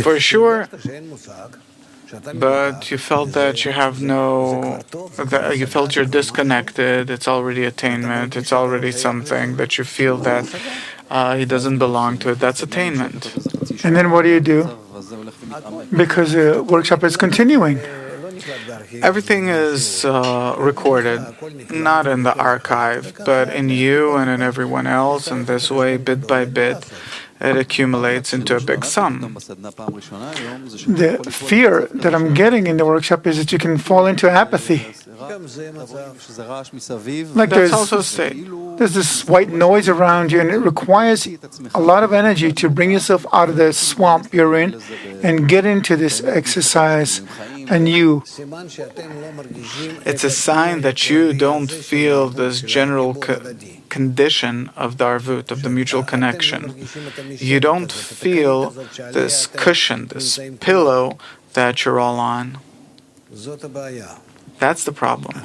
For sure, but you felt that you have no, that you felt you're disconnected. It's already attainment. It's already something that you feel that he doesn't belong to it. That's attainment. And then what do you do? Because the workshop is continuing. Everything is recorded, not in the archive, but in you and in everyone else. And this way, bit by bit, it accumulates into a big sum. The fear that I'm getting in the workshop is that you can fall into apathy. Like That's also a state. there's this white noise around you, and it requires a lot of energy to bring yourself out of the swamp you're in and get into this exercise anew. It's a sign that you don't feel this general condition of the arvut, of the mutual connection. You don't feel this cushion, this pillow that you're all on. That's the problem.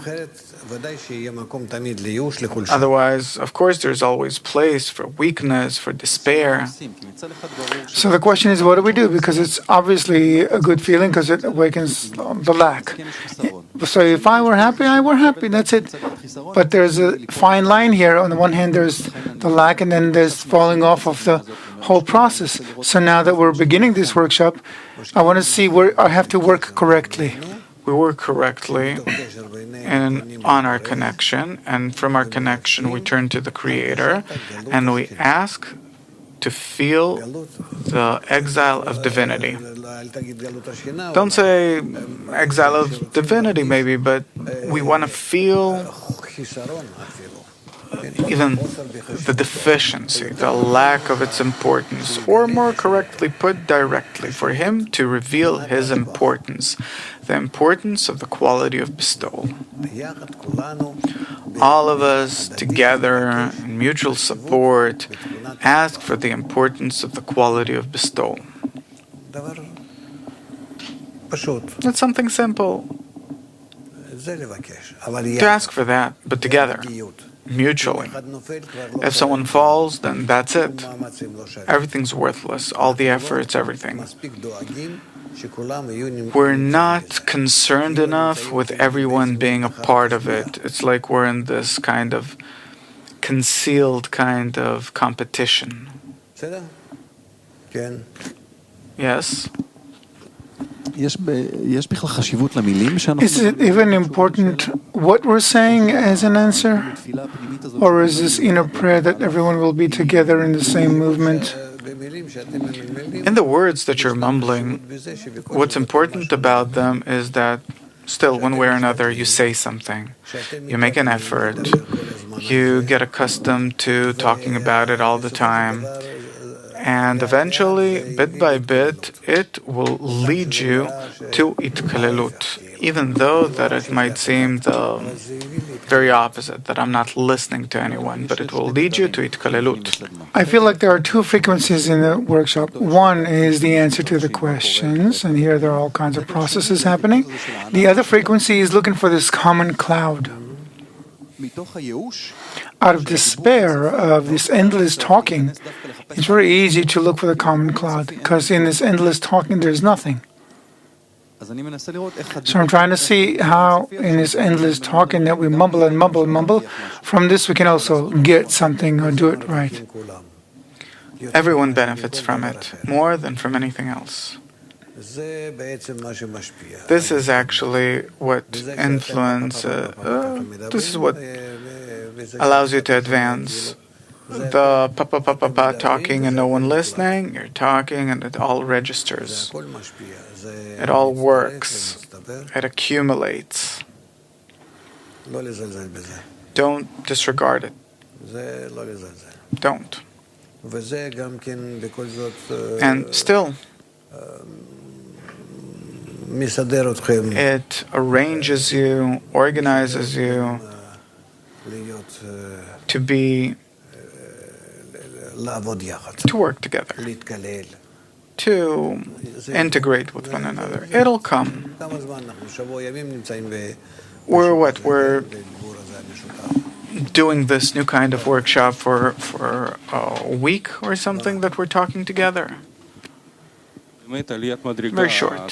Otherwise, of course, there's always place for weakness, for despair. So the question is, what do we do? Because it's obviously a good feeling because it awakens the lack. So if I were happy, I were happy. That's it. But there's a fine line here. On the one hand, there's the lack, and then there's falling off of the whole process. So now that we're beginning this workshop, I want to see where I have to work correctly. We work correctly and on our connection, and from our connection we turn to the Creator, and we ask to feel the exile of divinity. Don't say exile of divinity maybe, but we want to feel even the deficiency, the lack of its importance, or more correctly put directly, for him to reveal his importance, the importance of the quality of bestowal. All of us together in mutual support ask for the importance of the quality of bestowal. It's something simple to ask for that, but together, mutually. If someone falls, then that's it. Everything's worthless. All the efforts, everything. We're not concerned enough with everyone being a part of it. It's like we're in this kind of concealed kind of competition. Yes? Is it even important what we're saying as an answer? Or is this inner prayer that everyone will be together in the same movement? In the words that you're mumbling, what's important about them is that still, one way or another, you say something. You make an effort. You get accustomed to talking about it all the time. And eventually, bit by bit, it will lead you to itkalelut, even though that it might seem the very opposite, that I'm not listening to anyone, but it will lead you to itkalelut. I feel like there are two frequencies in the workshop. One is the answer to the questions, and here there are all kinds of processes happening. The other frequency is looking for this common cloud. Out of despair of this endless talking, it's very easy to look for the common cloud, because in this endless talking there's nothing. So I'm trying to see how in this endless talking that we mumble and mumble and mumble, from this we can also get something or do it right. Everyone benefits from it, more than from anything else. This is actually what influences, this is what allows you to advance. The pa talking and no one listening, you're talking and it all registers. It all works. It accumulates. Don't disregard it. Don't. And still, it arranges you, organizes you to be, to work together, to integrate with one another. It'll come. We're doing this new kind of workshop for a week or something that we're talking together? Very short.